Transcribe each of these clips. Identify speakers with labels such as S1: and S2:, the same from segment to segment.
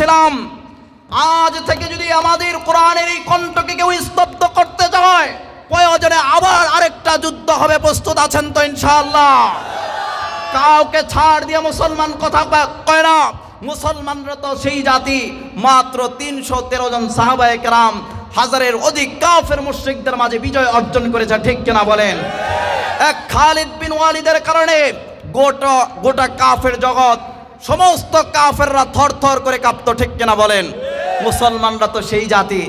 S1: বলেছিলাম, আজ থেকে যদি আমাদের কোরআনের এই কণ্ঠকে কেউ স্তব্ধ করতে চায়, প্রয়োজনে আবার আরেকটা যুদ্ধ হবে। প্রস্তুত আছেন তো ইনশাআল্লাহ? কাউকে ছাড় দিয়ে মুসলমান কথা কয় না। মুসলমানরা তো সেই জাতি, মাত্র 313 জন সাহাবায়ে কেরাম হাজারের অধিক কাফের মুশরিকদের মাঝে বিজয় অর্জন করেছে, ঠিক কিনা বলেন? এক খালিদ বিন ওয়ালিদের কারণে গোটা কাফের জগৎ, সমস্ত কাফেররা থরথর করে কাঁপতো, ঠিক কিনা বলেন? মুসলমানরা তো সেই জাতি।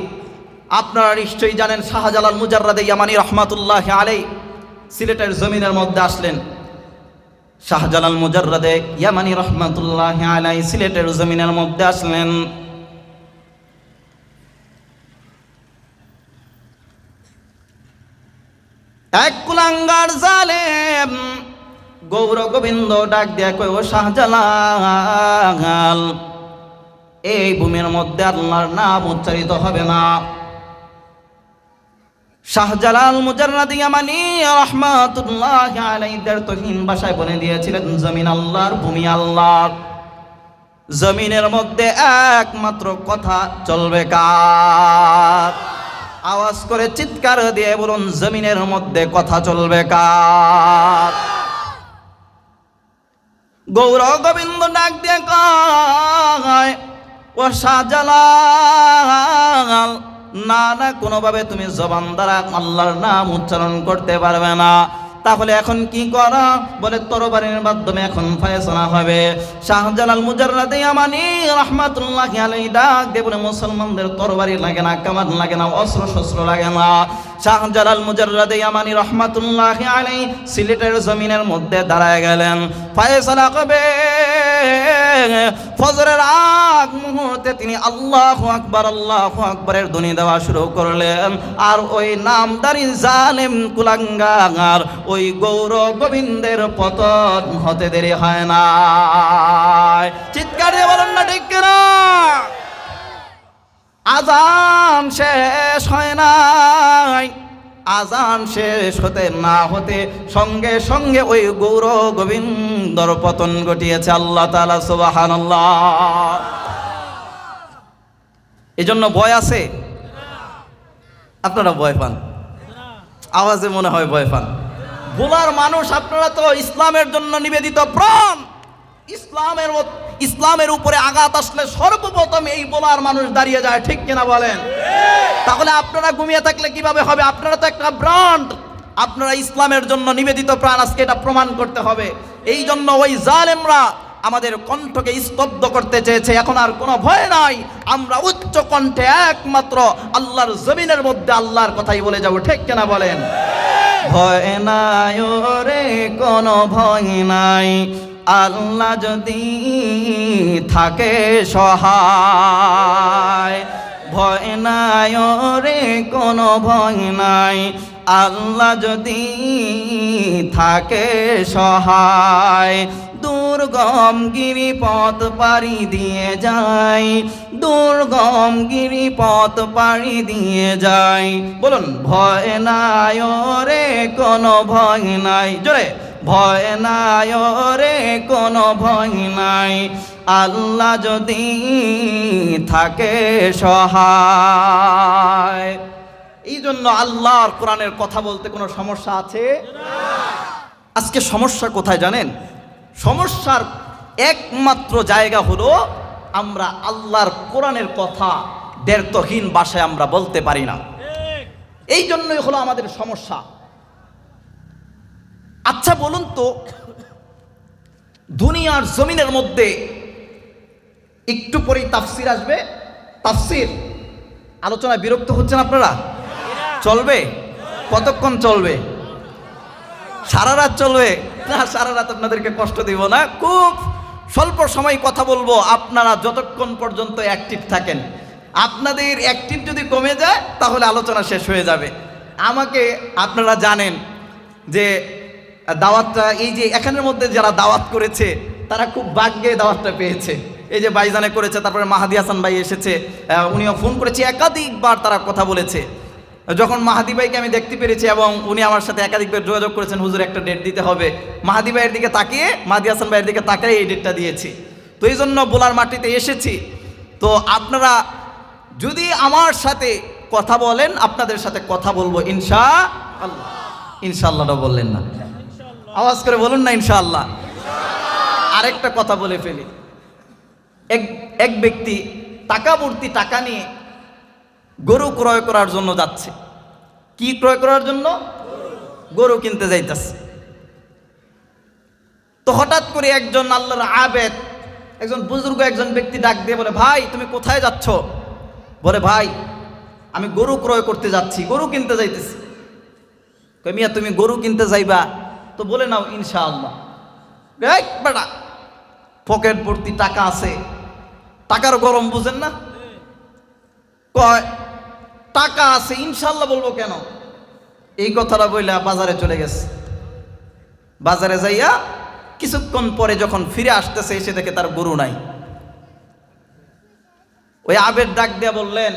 S1: আপনারা নিশ্চয়ই জানেন, শাহজালাল মুজাররাদে ইয়ামানি রহমাতুল্লাহ আলাইহি সিলেটের জমিনের মধ্যে আসলেন। শাহজালাল মুজাররাদে ইয়ামানি রহমাতুল্লাহ আলাইহি সিলেটের জমিনের মধ্যে আসলেন। এক কুলাঙ্গার জালেম গৌর গোবিন্দ ডাক দেয়া কই, ও শাহজালাল, এই ভূমির মধ্যে আল্লাহর নাম উচ্চারিত হবে না। শাহজালাল মুজাররাদি ইয়ামানি রাহমাতুল্লাহি আলাইহি তহিন ভাষায় বলে দিয়েছিলেন, জমিন আল্লাহর, ভূমি আল্লাহর। জমিনের মধ্যে একমাত্র কথা চলবে কার? আওয়াজ করে চিৎকার দিয়ে বলুন, জমিনের মধ্যে কথা চলবে কার? গৌর গোবিন্দ ডাক দিয়ে কয়, ও শাহজালাল, না না, কোনোভাবে তুমি জবান দ্বারা আল্লাহর নাম উচ্চারণ করতে পারবে না। তাহলে এখন কি করা? বলে, তরবারির মাধ্যমে এখন ফয়সালা হবে। শাহজালাল মুজাররাদে ইয়ামানি রাহমাতুল্লাহি আলাইহি ডাক দিয়ে বলে, মুসলমানদের তরবারি লাগে না, কামান লাগে না, অস্ত্র শস্ত্র লাগে না। শাহজালাল মুজাররাদে ইয়ামানি রাহমাতুল্লাহি আলাইহি সিলেটের জমিনের মধ্যে দাঁড়ায় গেলেন। ফয়সালা হবে। ফজরের আগ মুহূর্তে তিনি আল্লাহু আকবার, আল্লাহু আকবারের ধ্বনি দেওয়া শুরু করলেন। আর ওই নামদারি জালেম কুলাঙ্গার ওই গৌর গোবিন্দের পতন হতে দেরি হয় না। চিৎকার দিয়ে বলেন না ঠিক কিনা? আজান শেষ হয় নাই। আজান শেষ হতে না হতে সঙ্গে সঙ্গে ওই গৌর গোবিন্দর পতন ঘটিয়েছে আল্লাহ তাআলা, সুবহানাল্লাহ। এজন্য ভয় আছে? আপনারা ভয় পান? আওয়াজে মনে হয় ভয় পান। ভোলার মানুষ আপনারা তো ইসলামের জন্য নিবেদিত প্রাণ। ইসলামের উপরে আঘাত আসলে সর্বপ্রথম এই ভোলার মানুষ দাঁড়িয়ে যায়, ঠিক কিনা বলেন? তাহলে আপনারা ঘুমিয়ে থাকলে কিভাবে হবে? আপনারা তো একটা ব্র্যান্ড, আপনারা ইসলামের জন্য নিবেদিত প্রাণ, আজকে এটা প্রমাণ করতে হবে। এই জন্য ওই জালেমরা আমাদের কণ্ঠকে স্তব্ধ করতে চেয়েছে। এখন আর কোনো ভয় নাই, আমরা উচ্চ কণ্ঠে একমাত্র আল্লাহর জমিনের মধ্যে আল্লাহর কথাই বলে যাব, ঠিক কিনা বলেন? ভয় নাই রে, কোনো ভয় নাই, আল্লাহ যদি থাকে সহায়। ভয় নাই রে, কোনো ভয় নাই, আল্লাহ যদি থাকে সহায়। দুর্গম গিরিপথ পাড়ি দিয়ে যায়, দুর্গম গিরিপথ পাড়ি দিয়ে যায়। বলুন, ভয় নাই রে, কোনো ভয় নাই। জোরে, ভয় নাই রে, কোনো ভয় নাই, আল্লাহ যদি থাকে সহায়। এই জন্য আল্লাহর কোরআনের কথা বলতে কোনো সমস্যা আছে? আজকে সমস্যা কোথায় জানেন? সমস্যার একমাত্র জায়গা হলো আমরা আল্লাহর কোরআনের কথা দ্ব্যর্থহীন ভাষায় আমরা বলতে পারি না। এই জন্যই হলো আমাদের সমস্যা। আচ্ছা বলুন তো, দুনিয়ার জমিনের মধ্যে একটু পরেই তাফসির আসবে। তাফসির আলোচনায় বিরক্ত হচ্ছেন আপনারা? চলবে? কতক্ষণ চলবে? সারা রাত চলবে? না, সারা রাত আপনাদেরকে কষ্ট দিব না, খুব স্বল্প সময় কথা বলবো। আপনারা যতক্ষণ পর্যন্ত অ্যাক্টিভ থাকেন, আপনাদের অ্যাক্টিভ যদি কমে যায় তাহলে আলোচনা শেষ হয়ে যাবে। আমাকে আপনারা জানেন যে দাওয়াতটা, এই যে এখানের মধ্যে যারা দাওয়াত করেছে তারা খুব ভাগ্যে দাওয়াতটা পেয়েছে। এই যে ভাইজানে করেছে, তারপরে মাহাদি হাসান ভাই এসেছে, উনিও ফোন করেছে, একাধিকবার তারা কথা বলেছে। যখন মাহাদি ভাইকে আমি দেখতে পেরেছি এবং উনি আমার সাথে একাধিকবার যোগাযোগ করেছেন, হুজুর একটা ডেট দিতে হবে, মাহাদি ভাইয়ের দিকে তাকিয়ে, মাহাদি হাসান ভাইয়ের দিকে তাকিয়ে এই ডেটটা দিয়েছি। তো এই জন্য বোলার মাটিতে এসেছি। তো আপনারা যদি আমার সাথে কথা বলেন, আপনাদের সাথে কথা বলবো ইনশাআল্লাহ। ইনশাআল্লাহটা বললেন না, আওয়াজ করে বলুন না ইনশাআল্লাহ। আরেকটা কথা বলে ফেলি। এক ব্যক্তি টাকা ভর্তি টাকা নিয়ে গরু ক্রয় করার জন্য যাচ্ছে। কি ক্রয় করার জন্য? গরু কিনতে যাইতেছে। তো হঠাৎ করে একজন আল্লাহর আবেদ, একজন বুজুর্গ একজন ব্যক্তি ডাক দিয়ে বলে, ভাই তুমি কোথায় যাচ্ছ? বলে, ভাই আমি গরু ক্রয় করতে যাচ্ছি, গরু কিনতে যাইতেছি। কই মিয়া তুমি গরু কিনতে যাইবা তো বলে নাও ইনশাআল্লাহ। বেটা পকেট ভর্তি টাকা আছে, টাকার গরম বুঝেন না? কয় টাকা আছে ইনশাআল্লাহ বলবো কেন? এই কথাটা বইলা বাজারে চলে গেছে। বাজারে যাইয়া কিছুক্ষণ পরে যখন ফিরে আসতেছে, এসে দেখে তার গরু নাই। ওই আবেদ ডাক দিয়া বললেন,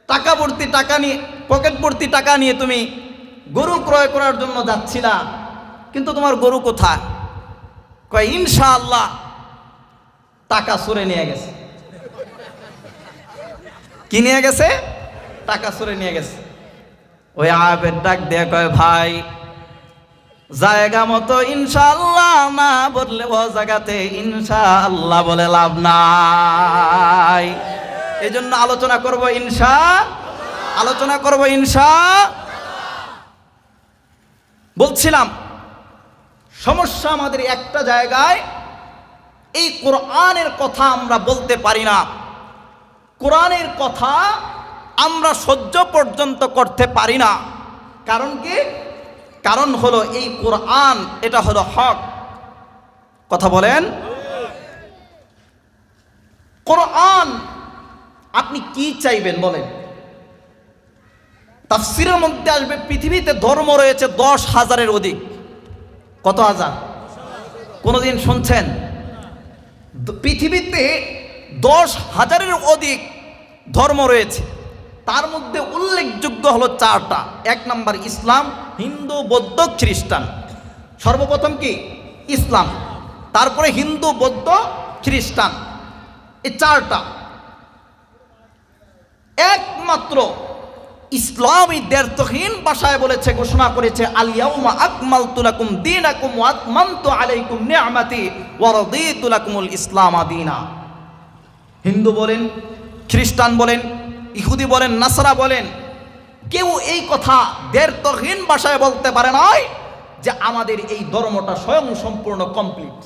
S1: টাকা ভর্তি টাকা নিয়ে, পকেট ভর্তি টাকা নিয়ে তুমি গরু ক্রয় করার জন্য যাচ্ছিলা, কিন্তু তোমার গরু কোথায়? কয় ইনশাআল্লাহ টাকা চুরে নিয়ে গেছে। কি নিয়ে গেছে? টাকা চুরে নিয়ে গেছে। ওই আবেদ ডাক দিয়ে কয়, ভাই জায়গা মতো ইনশাআল্লাহ না বললে ও জায়গাতে ইনশাআল্লাহ বলে লাভ নাই। এই জন্য আলোচনা করব আলোচনা করব বলছিলাম সমস্যা আমাদের একটা জায়গায়, এই কোরআনের কথা আমরা বলতে পারি না। কোরআনের কথা আমরা সহ্য পর্যন্ত করতে পারি না। কারণ কি? কারণ হলো এই কোরআন এটা হলো হক। কথা বলেন। কোরআন আপনি কি চাইবেন বলেন? তাফসীরের মধ্যে আসবে পৃথিবীতে ধর্ম রয়েছে 10,000-এর অধিক। কত হাজার? কোনদিন শুনছেন? পৃথিবীতে 10,000-এর অধিক ধর্ম রয়েছে। তার মধ্যে উল্লেখযোগ্য হলো 4টা। 1 নম্বর ইসলাম, হিন্দু, বৌদ্ধ, খ্রিস্টান। সর্বপ্রথম কি? ইসলাম, তারপরে হিন্দু, বৌদ্ধ, খ্রিস্টান, এই 4টা। একমাত্র ইসলামী দ্ব্যর্থহীন ভাষায় বলেছে, ঘোষণা করেছে, আল ইয়াউমা আকমালতু লাকুম দীনাকুম ওয়া আতমামতু আলাইকুম নি'মাতি ওয়া রাদিতু লাকুমুল ইসলাম দীনা। হিন্দু বলেন, খ্রিস্টান বলেন, ইহুদি বলেন, নাসারা বলেন, কেউ এই কথা দ্ব্যর্থহীন ভাষায় বলতে পারে নাই যে আমাদের এই ধর্মটা স্বয়ং সম্পূর্ণ কমপ্লিট।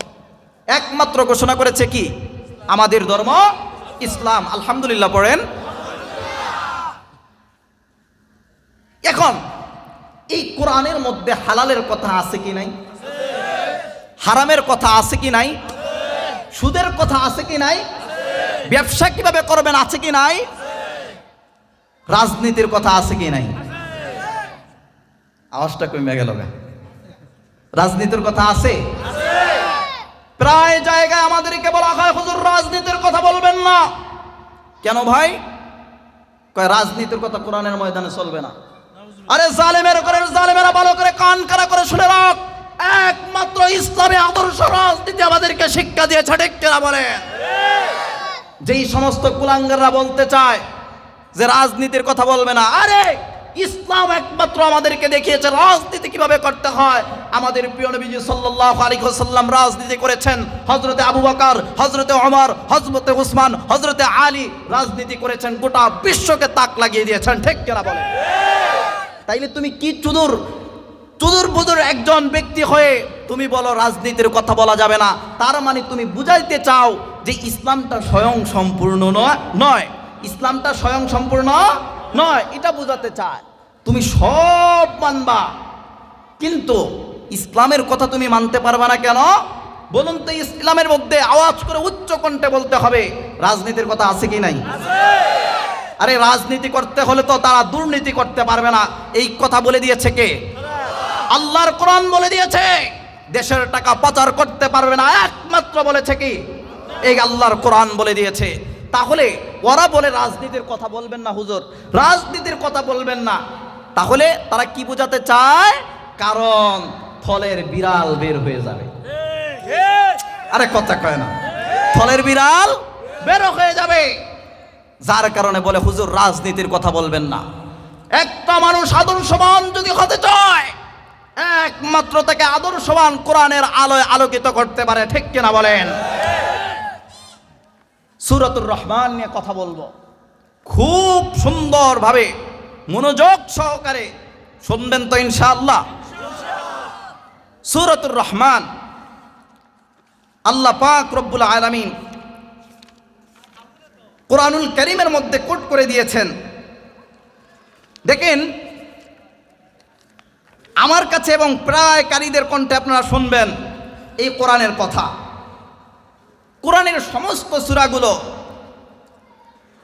S1: একমাত্র ঘোষণা করেছে কি? আমাদের ধর্ম ইসলাম। আলহামদুলিল্লাহ পড়েন। এখন এই কোরআনের মধ্যে হালালের কথা আছে কি নাই? হারামের কথা আছে কি নাই? সুদের কথা আছে কি নাই? ব্যবসা কিভাবে করবেন আছে কি নাই? রাজনীতির কথা আছে কি নাই? আওয়াজটা কমে গেল। রাজনীতির কথা আছে? প্রায় জায়গায় আমাদেরকে বলা হয়, হুজুর রাজনীতির কথা বলবেন না। কেন ভাই? কয় রাজনীতির কথা কোরআনের ময়দানে চলবে না। আরে জালেমেরা ভালো করে কান কারা করে শুনে রাখ, একমাত্র ইসলামী আদর্শ রাজনীতি আমাদেরকে শিক্ষা দিয়েছে। ঠিক কিনা বলেন? যেই সমস্ত কুলাঙ্গাররা বলতে চায় যে রাজনীতির কথা বলবে না, আরে ইসলাম একমাত্র আমাদেরকে দেখিয়েছে রাজনীতি কিভাবে করতে হয়। আমাদের প্রিয় নবীজি সাল্লাল্লাহু আলাইহি ওয়াসাল্লাম রাজনীতি করেছেন। হযরতে আবু বকর, হযরতে ওমর, হযরতে উসমান, হযরতে আলী রাজনীতি করেছেন, গোটা বিশ্বকে তাক লাগিয়ে দিয়েছেন। ঠিক কিনা বলেন? তাইলে তুমি কি চুদুর বুদুর একজন ব্যক্তি হয়ে তুমি বলো রাজনীতির কথা বলা যাবে না? তার মানে তুমি বুঝাইতে চাও যে ইসলামটা স্বয়ং সম্পূর্ণ নয়। ইসলামটা স্বয়ং সম্পূর্ণ নয়, এটা বোঝাতে চায়। তুমি সব মানবা, কিন্তু ইসলামের কথা তুমি মানতে পারবা না কেন বলুন তো? ইসলামের মধ্যে আওয়াজ করে উচ্চ কণ্ঠে বলতে হবে রাজনীতির কথা আছে কি নাই? আরে রাজনীতি করতে হলে তো তারা দুর্নীতি করতে পারবে না। এই কথা বলে দিয়েছে কে? আল্লাহর কোরআন বলে দিয়েছে। দেশের টাকা পাচার করতে পারবে না, একমাত্র বলেছে কি? এই আল্লাহর কোরআন বলে দিয়েছে। তাহলে ওরা বলে রাজনীতির কথা বলবেন না হুজুর, রাজনীতির কথা বলবেন না। তাহলে তারা কি বোঝাতে চায়? কারণ থলের বিড়াল বের হয়ে যাবে। আরে কথা কয় না, থলের বিড়াল বের হয়ে যাবে। যার কারণে বলে হুজুর রাজনীতির কথা বলবেন না। একটা মানুষ আদর্শবান যদি হতে চায়, একমাত্র তাকে আদর্শবান কোরআনের আলোয় আলোকিত করতে পারে। ঠিক কিনা বলেন? সূরাতুর রহমান নিয়ে কথা বলবো, খুব সুন্দরভাবে মনোযোগ সহকারে শুনবেন তো ইনশাআল্লাহ। সূরাতুর রহমান আল্লাহ পাক রব্বুল আলামিন কোরআনুল কারীমের মধ্যে কোট করে দিয়েছেন। দেখেন, আমার কাছে এবং প্রায় কারীদের কণ্ঠে আপনারা শুনবেন এই কোরআনের কথা। কোরআনের সমস্ত সূরাগুলো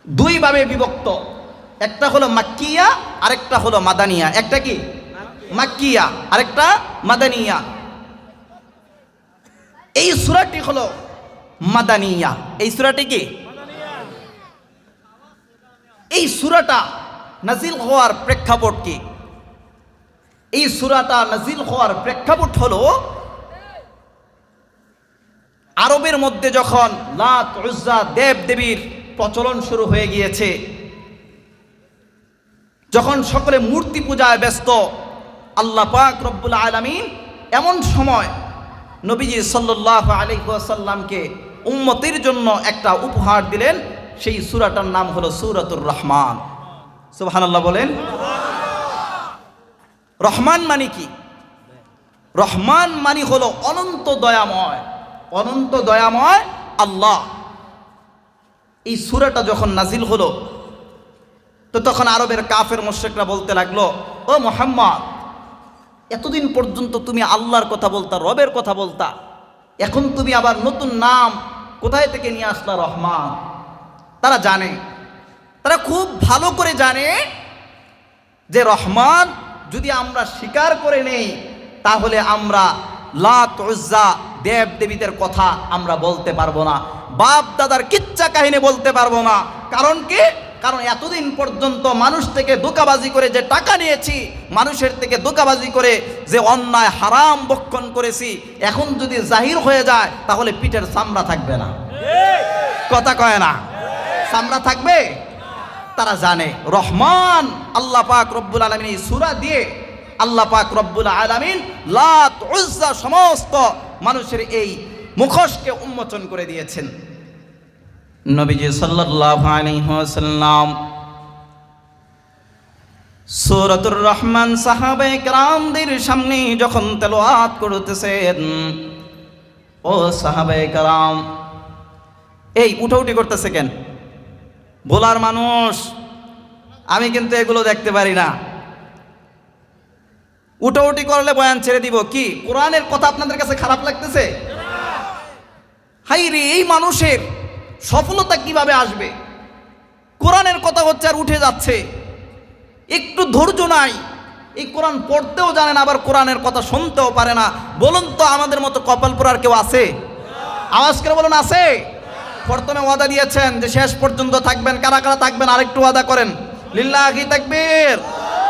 S1: দুই ভাবে বিভক্ত, একটা হলো মাক্কিয়া আরেকটা হলো মাদানিয়া। একটা কি মাক্কিয়া আরেকটা মাদানিয়া। এই সূরাটি হলো মাদানিয়া। এই সূরাটি কি? এই সূরাটা নাজিল হওয়ার প্রেক্ষাপট কি? এই সূরাটা নাজিল হওয়ার প্রেক্ষাপট হলো আরবের মধ্যে যখন লাত উজ্জা দেব দেবীর প্রচলন শুরু হয়ে গিয়েছে, যখন সকলে মূর্তি পূজায় ব্যস্ত, আল্লাহ পাক রব্বুল আলামিন এমন সময় নবীজি সাল্লাল্লাহু আলাইহি ওয়াসাল্লামকে উম্মতের জন্য একটা উপহার দিলেন। সেই সূরাটার নাম হলো সূরাতুর রহমান। সুবহানাল্লাহ বলেন। রহমান মানে কি? রহমান মানে হলো অনন্ত দয়াময়, অনন্ত দয়াময় আল্লাহ। এই সূরাটা যখন নাজিল হলো তো তখন আরবের কাফের মুশরিকরা বলতে লাগলো, ও মুহাম্মদ, এতদিন পর্যন্ত তুমি আল্লাহর কথা বলতা, রবের কথা বলতা, এখন তুমি আবার নতুন নাম কোথায় থেকে নিয়ে আসলা রহমান? তারা জানে, তারা খুব ভালো করে জানে যে রহমান যদি আমরা স্বীকার করে নেই তাহলে আমরা লাত উজ্জা দেব দেবীদের কথা আমরা বলতে পারবো না, বাপ দাদার কিচ্ছা কাহিনী বলতে পারবো না। কারণ কি? কারণ এতদিন পর্যন্ত মানুষ থেকে ধোঁকাবাজি করে যে টাকা নিয়েছি, মানুষের থেকে ধোঁকাবাজি করে যে অন্যায় হারাম বক্ষণ করেছি, এখন যদি জাহির হয়ে যায় তাহলে পিঠের চামড়া থাকবে না। কথা কয় না? চামড়া থাকবে? তারা জানে রহমান আল্লাহ পাক রব্বুল আলামিন এই সূরা দিয়ে আল্লাহ পাক রব্বুল আলামিন লাত উজ্জা সমস্ত মানুষের এই মুখোশকে উন্মোচন করে দিয়েছেন। নবীজি সাল্লাল্লাহু আলাইহি ওয়াসাল্লাম সূরাতুর রহমান সাহাবায়ে কেরামদের সামনে যখন তেলাওয়াত করতেছেন, ও সাহাবায়ে কেরাম, এই উঠাউঠি করতেছে কেন? বলার মানুষ, আমি কিন্তু এগুলো দেখতে পারি না। উঠাউঠি করলে বয়ান ছেড়ে দিব। কি কোরআনের কথা আপনাদের কাছে খারাপ লাগতেছে? হাই রে, এই মানুষের সফলতা কিভাবে আসবে? কোরআনের কথা হচ্ছে আর উঠে যাচ্ছে, একটু ধৈর্য নাই। এই কোরআন পড়তেও জানে না, আবার কোরআনের কথা শুনতেও পারে না। বলুন তো, আমাদের মতো কপাল পোড়ার কেউ আছে? আওয়াজ করে বলুন, আছে? প্রথমে ওয়াদা দিয়েছেন যে শেষ পর্যন্ত থাকবেন। কারা কারা থাকবেন আরেকটু ওয়াদা করেন। লিল্লাহি তাকবীর,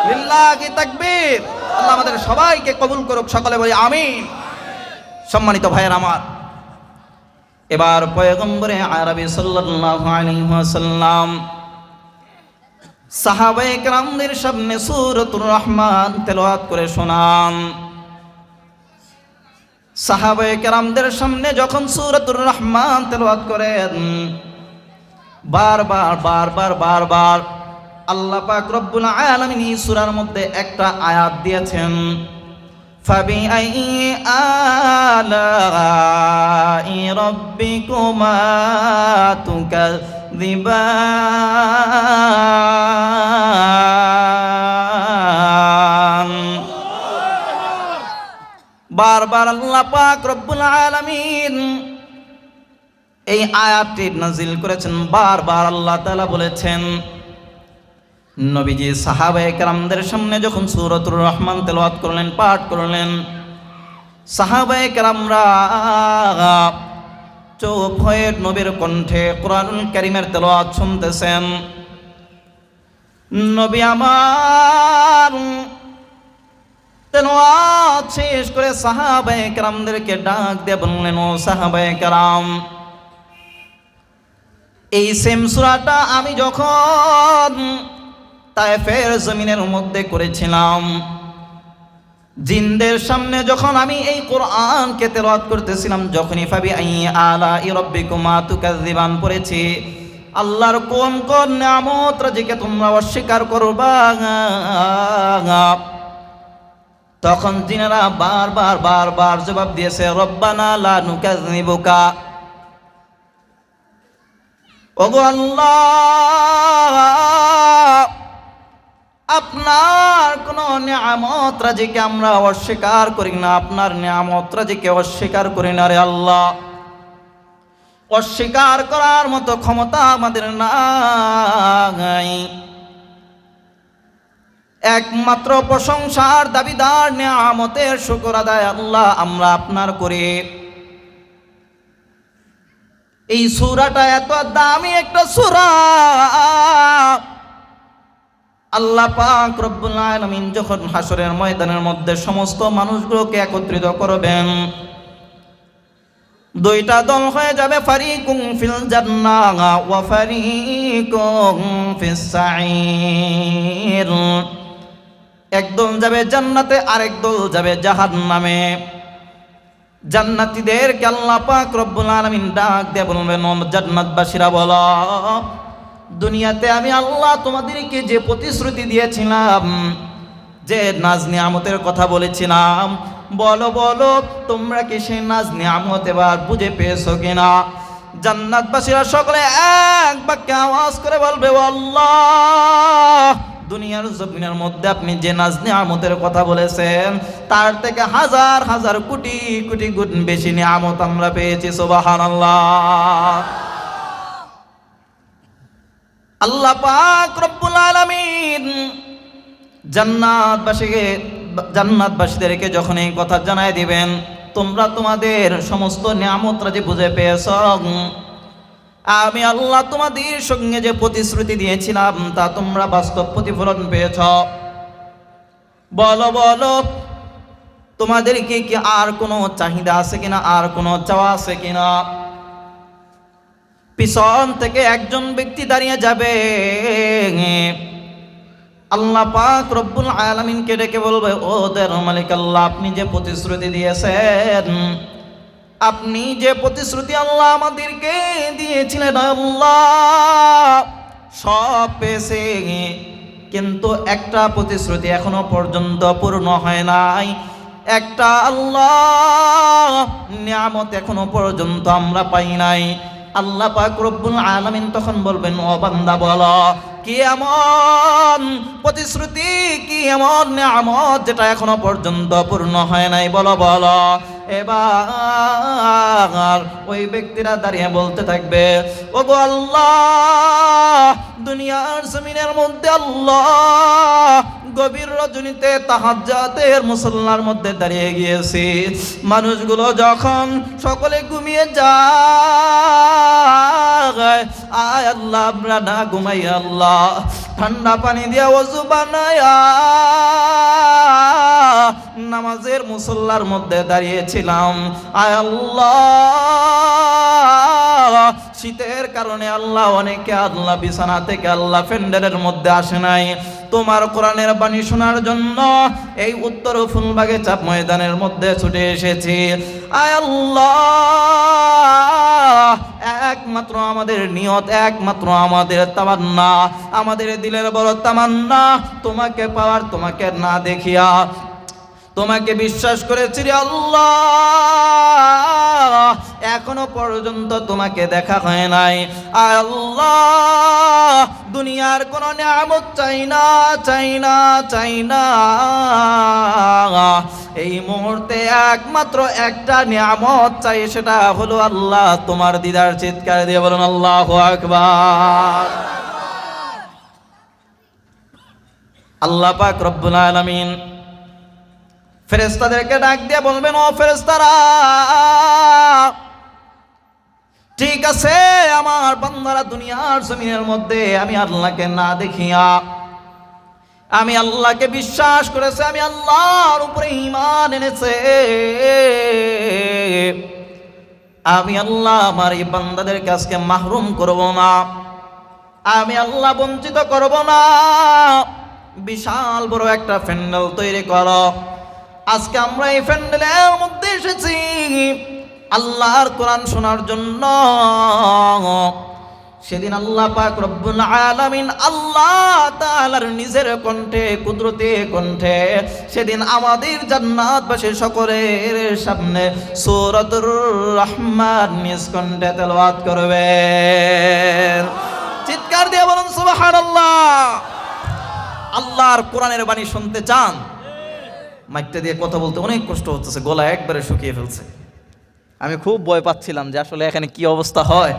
S1: লিল্লাহি তাকবীর। আল্লাহ আমাদের সবাইকে কবুল করুক, সকলে বলি আমিন। সম্মানিত ভাইয়ের আমার, এবার পয়গম্বরে আরবি সাল্লাল্লাহু আলাইহি ওয়াসাল্লাম সাহাবায়ে কেরামদের সামনে সূরাতুর রহমান তেলাওয়াত করে শোনান। সাহাবায়ে কেরামদের সামনে যখন সূরাতুর রহমান তেলাওয়াত করেন, বারবার বারবার বারবার আল্লাহ পাক রব্বুল আলামিন এই সূরার মধ্যে একটা আয়াত দিয়েছেন, ফাবিআইয়ি আলাই রাব্বিকুমা তুকাযযিবান। বারবার আল্লাহ পাক রব্বুল আলামিন এই আয়াতটি নাজিল করেছেন। বারবার আল্লাহ তাআলা বলেছেন, নবীজি সাহাবায়ে কেরামদের সামনে যখন সূরাতুর রহমান তেলাওয়াত করলেন, পাঠ করলেন, সাহাবায়ে কেরামরা চুপ হয়ে নবীর কণ্ঠে কোরআনুল কারীমের তেলাওয়াত শুনতেছেন। নবী আমার তেলাওয়াত শেষ করে সাহাবায়ে কেরামদেরকে ডাক দিয়ে বললেন, ও সাহাবায়ে কেরাম, এই সেম সূরাটা আমি যখন তায়েফের জমিনের মধ্যে করেছিলাম, জিনদের সামনে যখন আমি এই কোরআনকে তেলাওয়াত করতেছিলাম, যখনই ফাবি আলাই রাব্বিকুমা তুকাযযিবান পড়েছি, আল্লাহর কোন কোন নিয়ামত রাজিকে তোমরা অস্বীকার করবা, তখন জিনেরা বারবার বারবার জবাব দিয়েছে, রব্বানা লা নুকাযযিবুকা, ওগো আল্লাহ, আপনার কোন নিয়ামত রাজিকে আমরা অস্বীকার করি না, আপনার নিয়ামত রাজিকে অস্বীকার করি না রে আল্লাহ। অস্বীকার করার মতো ক্ষমতা আমাদের নাই। একমাত্র প্রশংসার দাবিদার, নিয়ামতের শুকর আদায় আল্লাহ আমরা আপনার করি। এই সূরাটা এত দামি একটা সূরা, আল্লাহ পাক রব্বুল আলামিন যখন হাসরের ময়দানের মধ্যে সমস্ত মানুষগুলোকে একত্রিত করবেন, দুইটা দল হয়ে যাবে, ফারিকুম ফিল জান্নাহ ওয়া ফারিকুম ফিস সাঈর। একদল যাবে জান্নাতে, আরেক দল যাবে জাহান্নামে। জান্নাতীদেরকে আল্লাহ পাক রব্বুল আলামিন ডাক দিয়ে বলবেন, জান্নাতবাসীরা বলো, দুনিয়াতে আমি আল্লাহ তোমাদেরকে যে প্রতিশ্রুতি দিয়েছিলাম, যে নাজ নিয়ামতের কথা বলেছিলাম, বলো বলো তোমরা কি সেই নাজ নিয়ামত এবার বুঝে পেয়েছো কিনা? জান্নাতবাসীরা সকলে এক বাক্যে আওয়াজ করে বলবে, আল্লাহ, দুনিয়ার জমিনের মধ্যে আপনি যে নাজ নিয়ামতের কথা বলেছেন, তার থেকে হাজার হাজার কোটি কোটি গুণ বেশি নিয়ামত আমরা পেয়েছি। সুবহানাল্লাহ। আল্লাহ পাক রব্বুল আলামিন জান্নাতবাসীদেরকে যখন এই কথা জানাই দিবেন, তোমরা তোমাদের সমস্ত নিয়ামত রাজি বুঝে পেয়েছ, আমি আল্লাহ তোমাদের সঙ্গে যে প্রতিশ্রুতি দিয়েছিলাম তা তোমরা বাস্তব প্রতিফলন পেয়েছ, বলো বলো তোমাদেরকে কি আর কোনো চাহিদা আছে কিনা, আর কোনো চাওয়া আছে কিনা? পিছন থেকে একজন ব্যক্তি দাঁড়িয়ে যাবে, আল্লাহ পাক রব্বুল আলামিনকে ডেকে বলবে, ওদের মালিক আল্লাহ, আপনি যে প্রতিশ্রুতি দিয়েছেন, আপনি যে প্রতিশ্রুতি আল্লাহ আমাদেরকে দিয়েছিলেন, আল্লাহ সব পেয়েছে, কিন্তু একটা প্রতিশ্রুতি এখনো পর্যন্ত পূর্ণ হয় নাই। একটা আল্লাহ নিয়ামত এখনো পর্যন্ত আমরা পাই নাই। আল্লাহ পাক রব্বুল আলামিন তখন বলবেন, ও বান্দা বলো, কি এমন প্রতিশ্রুতি, কি এমন নিয়ামত যেটা এখনো পর্যন্ত পূর্ণ হয় নাই, বলো বলো। এবার ওই ব্যক্তিরা দাঁড়িয়ে বলতে থাকবে, ওগো আল্লাহ, দুনিয়ার জমিনের মধ্যে আল্লাহ গভীর রজনীতে তাহাজ্জুদের মুসল্লার মধ্যে দাঁড়িয়ে গিয়েছি, মানুষগুলো যখন সকলে ঘুমিয়ে যায়, আয় আল্লাহ আমরা না ঘুমাই, আল্লাহ ঠান্ডা পানি দিয়ে ওযু বানায়া নামাজের মুসল্লার মধ্যে দাঁড়িয়েছিলাম, আয় আল্লাহ শীতের কারণে আল্লাহ অনেকে আল্লাহ বিছানা থেকে আল্লাহ প্যান্ডেলের মধ্যে আসে নাই, তোমার কোরআনের বাণী শোনার জন্য এই উত্তর ফুলবাগে চাপ ময়দানের মধ্যে ছুটে এসেছি। আয় আল্লাহ, একমাত্র আমাদের নিয়ত, একমাত্র আমাদের তামান্না, আমাদের দিলের বড় তামান্না তোমাকে পাওয়ার, তোমাকে না দেখিয়া তোমাকে বিশ্বাস করেছি রে আল্লাহ, এখনো পর্যন্ত তোমাকে দেখা হয় নাই। আয় আল্লাহ, দুনিয়ার কোন নিয়ামত চাই না, চাই না, চাই না, এই মুহূর্তে একমাত্র একটা নিয়ামত চাই, সেটা হলো আল্লাহ তোমার দিদার। চিৎকার দিয়ে বলুন আল্লাহু আকবার। আল্লাহ পাক রব্বুল আলামিন ফেরেশতাদেরকে ডাক দিয়ে বলবেন, ও ফেরেশতারা, ঠিক আছে, আমার বান্দারা দুনিয়ার জমিনের মধ্যে আমি আল্লাহকে না দেখিয়া, আমি আল্লাহকে বিশ্বাস করেছে, আমি আল্লাহর উপরে ঈমান এনেছে, আমি আল্লাহ আমার এই বান্দাদেরকে আজকে মাহরুম করব না, আমি আল্লাহ বঞ্চিত করব না। বিশাল বড় একটা প্যান্ডেল তৈরি করো। আজকে আমরা এই প্যান্ডেলের মধ্যে এসেছি আল্লাহর কোরআন শোনার জন্য। সেদিন আল্লাহ পাক রব্বুল আলামিন আল্লাহ তাআলার নিজের কণ্ঠে, কুদরতে কণ্ঠে সেদিন আমাদের জান্নাতবাসী সকলের সামনে সূরাতুর রহমান নিজ কণ্ঠে তেলাওয়াত করবেন। চিৎকার দিয়ে বলুন সুবহানাল্লাহ। আল্লাহর কোরআনের বাণী শুনতে চান? মাইকটা দিয়ে কথা বলতে অনেক কষ্ট হচ্ছে, গলা একবারে শুকিয়ে ফেলছে। আমি খুব ভয় পাচ্ছিলাম যে আসলে এখানে কি অবস্থা হয়।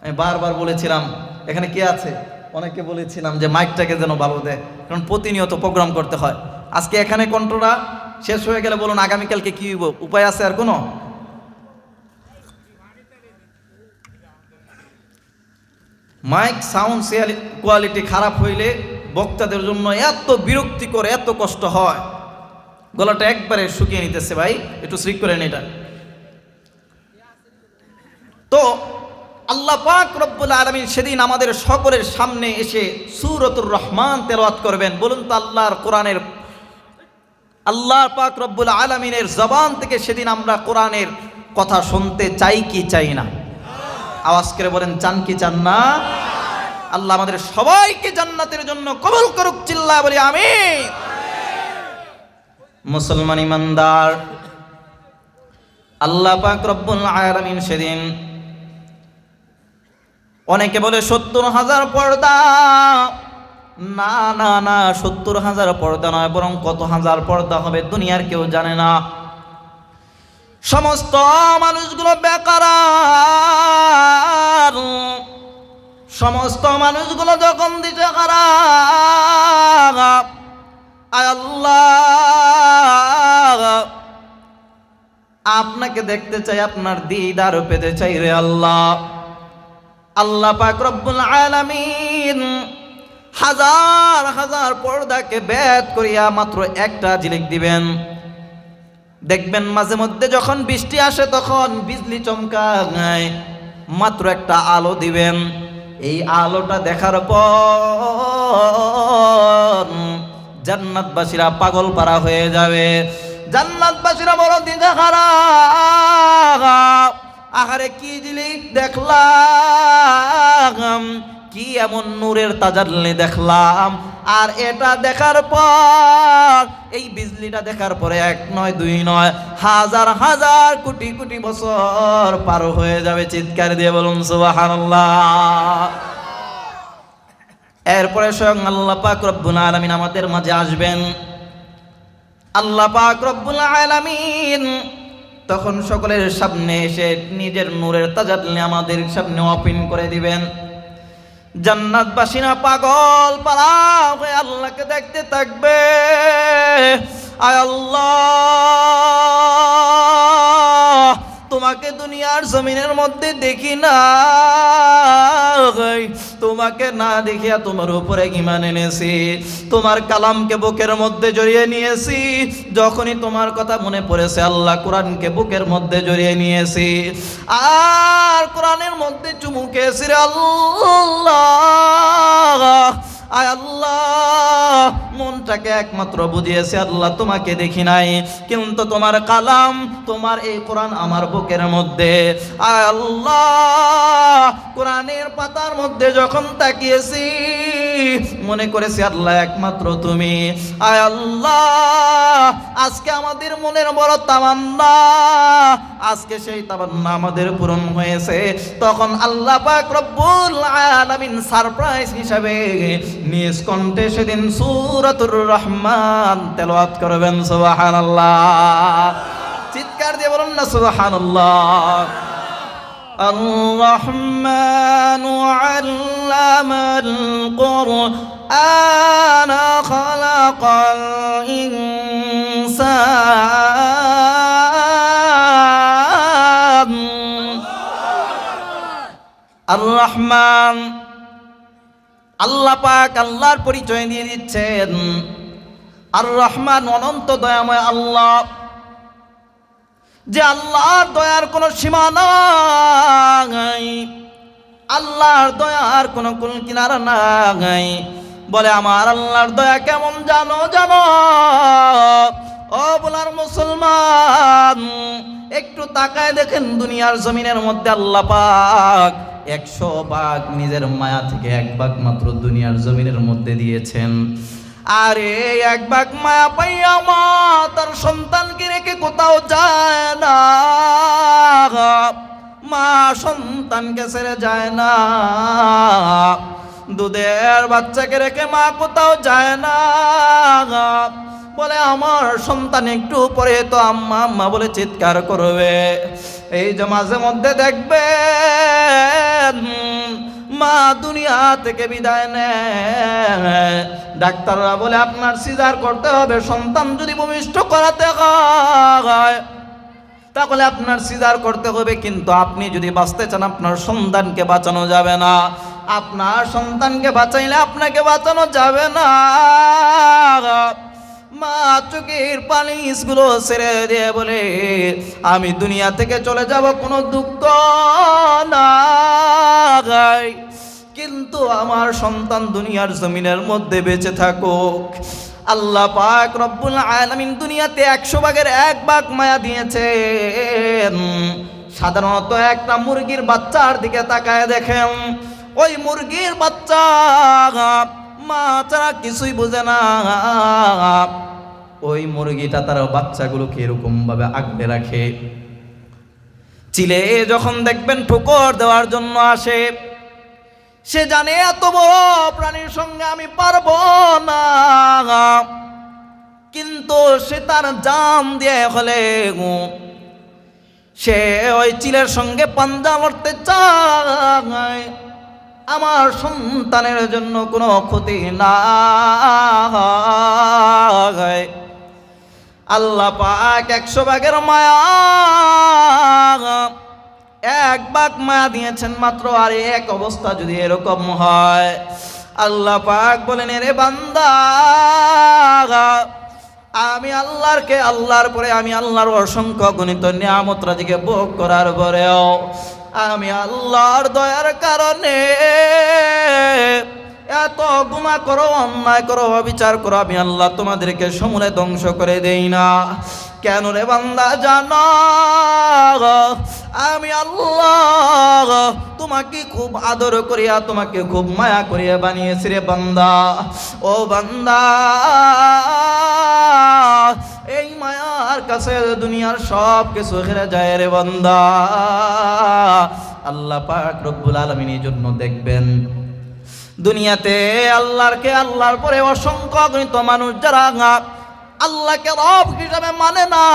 S1: আমি বারবার বলেছিলাম এখানে কে আছে, অনেকে বলেছিলাম যে মাইকটাকে যেন ভালো দেয়, কারণ প্রতিনিয়ত প্রোগ্রাম করতে হয়। আজকে এখানে কণ্ঠটা শেষ হয়ে গেলে বলুন আগামীকালকে কি হইব? উপায় আছে আর কোনো? মাইক সাউন্ড কোয়ালিটি খারাপ হইলে বক্তাদের জন্য এত বিরক্তিকর, এত কষ্ট হয়। গলাটা একবারে শুকিয়ে নিতেছে ভাই, একটু শ্রিক করেন এটা। তো আল্লাহ পাক রব্বুল আলামিন সেদিন আমাদের সকলের সামনে এসে সূরাতুর রহমান তেলাওয়াত করবেন। বলুন তো আল্লাহর কোরআনের, আল্লাহ পাক রব্বুল আলামিনের জবান থেকে সেদিন আমরা কোরআনের কথা শুনতে চাই কি চাই না? আওয়াজ করে বলেন চান কি চান না? আল্লাহ আমাদের সবাইকে জান্নাতের জন্য কবুল করুক, চিল্লায় বলি আমিন। মুসলমান ইমানদার, আল্লাহ পাক রব্বুল আলামিন সেদিন, অনেকে বলে ৭০,০০০ পর্দা, না না না, ৭০,০০০ পর্দা নয়, বরং কত হাজার পর্দা হবে দুনিয়ার কেউ জানে না। সমস্ত মানুষগুলো বেকার, সমস্ত মানুষগুলো যখন দিতে খারাপ, আয় আল্লাহ আপনাকে দেখতে চাই, আপনার দিদার পেতে চাই রে আল্লাহ। আল্লাহ পাক রব্বুল আলামিন হাজার হাজার পর্দাকে ভেদ করিয়া মাত্র একটা ঝিলিক দিবেন। দেখবেন মাঝে মধ্যে যখন বৃষ্টি আসে তখন বিজলি চমকায়, মাত্র একটা আলো দিবেন। এই আলোটা দেখার পর জান্নাতবাসীরা পাগল পারা হয়ে যাবে। জান্নাতবাসীরা বড় দিদা খারাপ, আহারে কি জিনিস দেখলাম, কি এমন নূরের তাজাল্লি দেখলাম। আর এটা দেখার পর, এই বিজলিটা দেখার পরে এক নয় দুই নয়, হাজার হাজার কোটি কোটি বছর পার হয়ে যাবে। চিৎকার দিয়ে বলুন সুবহানাল্লাহ। এরপরে স্বয়ং আল্লাহ পাক রব্বুল আলামিন আমাদের মাঝে আসবেন। আল্লাহ পাক রব্বুল আলামিন তখন সকলের সামনে এসে নিজের নূরের তাজাল্লি আমাদের সামনে ওপেন করে দিবেন। জান্নাতবাসীরা পাগল পারা হয়ে আল্লাহকে দেখতে থাকবে। আয় আল্লাহ, তোমাকে দুনিয়ার জমিনের মধ্যে দেখি না, তোমাকে না দেখিয়া তোমার উপরে ঈমান এনেছি, তোমার কালামকে বুকের মধ্যে জড়িয়ে নিয়েছি। যখনই তোমার কথা মনে পড়েছে আল্লাহ, কোরআনকে বুকের মধ্যে জড়িয়ে নিয়েছি আর কোরআনের মধ্যে চুমু খেয়েছি রে আল্লাহ। আয় আল্লাহ, মনটাকে একমাত্র বুঝিয়েছে আল্লাহ তোমাকে দেখি নাই, কিন্তু তোমার কালাম, তোমার এই কোরআন আমার বুকের মধ্যে। আয় আল্লাহ, কোরআনের পাতার মধ্যে যখন তাকিয়েছি মনে করেছি আল্লাহ একমাত্র তুমি। আয় আল্লাহ, আজকে আমাদের মনের বড় তামান্না, আজকে সেই তামান্না আমাদের পূরণ হয়েছে। তখন আল্লাহ পাক রব্বুল আলামিন সারপ্রাইজ হিসাবে নিজ কণ্ঠে সেদিন সূরাতুর রহমান তেলাওয়াত করবেন। সুবহানাল্লাহ। চিৎকার দিয়ে বলুন না সুবহানাল্লাহ। الرحمن علم القرآن خلق الإنسان الرحمن আল্লাহ পাক আল্লাহর পরিচয় দিয়ে দিচ্ছেন। আর রহমান অনন্ত দয়াময় আল্লাহ। যে আল্লাহর দয়ার কোনো সীমা নাই, আল্লাহর দয়ার কোনো কুল কিনারা নাই। বলে আমার আল্লাহর দয়া কেমন জানো? ও বলার মুসলমান, একটু তাকায় দেখেন দুনিয়ার জমিনের মধ্যে আল্লাহ পাক 100 ভাগ নিজের মায়া থেকে 1 ভাগ মাত্র দুনিয়ার জমিনের মধ্যে দিয়েছেন। আর এই 1 ভাগ মায়া পাইয়া মা তার সন্তানকে রেখে কোথাও যায় না, মা সন্তানকে ছেড়ে যায় না, দুধের বাচ্চাকে রেখে মা কোথাও যায় না। বলে আমার সন্তান একটু পরে তো আম্মা আম্মা বলে চিৎকার করবে। এই যে মাঝে মধ্যে দেখবে মা দুনিয়া থেকে বিদায় নেয়, ডাক্তাররা বলে আপনার সিজার করতে হবে, সন্তান যদি ভূমিষ্ঠ করাতে হয় তাহলে আপনার সিজার করতে হবে, কিন্তু আপনি যদি বাঁচতে চান আপনার সন্তানকে বাঁচানো যাবে না, আপনার সন্তানকে বাঁচাইলে আপনাকে বাঁচানো যাবে না। মা চোখের পানিগুলো ছেড়ে দিয়ে বলে আমি দুনিয়া থেকে চলে যাব, কোনো দুঃখ নাই, কিন্তু আমার সন্তান দুনিয়ার জমিনের মধ্যে বেঁচে থাকুক। আল্লাহ পাক রব্বুল আলামিন দুনিয়াতে 100 ভাগের 1 ভাগ মায়া দিয়েছেন। সাধারণত একটা মুরগির বাচ্চার দিকে তাকায় দেখেন, ওই মুরগির বাচ্চা মা ছাড়া কিছুই বোঝে না, ওই মুরগিটা তার বাচ্চাগুলোকে এরকম ভাবে আগলে রাখে। চিলে যখন দেখবেন ঠোকর দেওয়ার জন্য আসে, সে জানে এত বড় প্রাণীর সঙ্গে আমি পারবো না, কিন্তু সে তার জান দিয়ে হলে সে ওই চিলের সঙ্গে পাঞ্জা লড়তে চায়, আমার সন্তানের জন্য কোনো ক্ষতি না হয়। আল্লাহ পাক 100 ভাগের মায়া 1 ভাগ মায়া দিয়েছেন মাত্র। আর এক অবস্থা যদি এরকম হয়, আল্লাহ পাক বলেন রে বান্দা, আমি আল্লাহর পরে আমি আল্লাহর অসংখ্য গণিত নিয়ামত রাজিকে ভোগ করার পরেও আমি আল্লাহর দয়ার কারণে এত গুনাহ করো, অন্যায় করো, অবিচার করো, আমি আল্লাহ তোমাদেরকে সমূলে ধ্বংস করে দেই না। কেন রে বান্দা? জানো আমি আল্লাহ তোমাকে খুব আদর করিয়া, তোমাকে খুব মায়া করিয়া বানিয়েছি রে বান্দা। ও বান্দা, এই মায়ার কাছে দুনিয়ার সব কিছু হেরে যায় রে বান্দা। আল্লাহ পাক রব্বুল আলামিন এই জন্য দেখবেন দুনিয়াতে আল্লাহর পরে অসংখ্য অগণিত মানুষ যারা আল্লাহকে রব হিসাবে মানে না,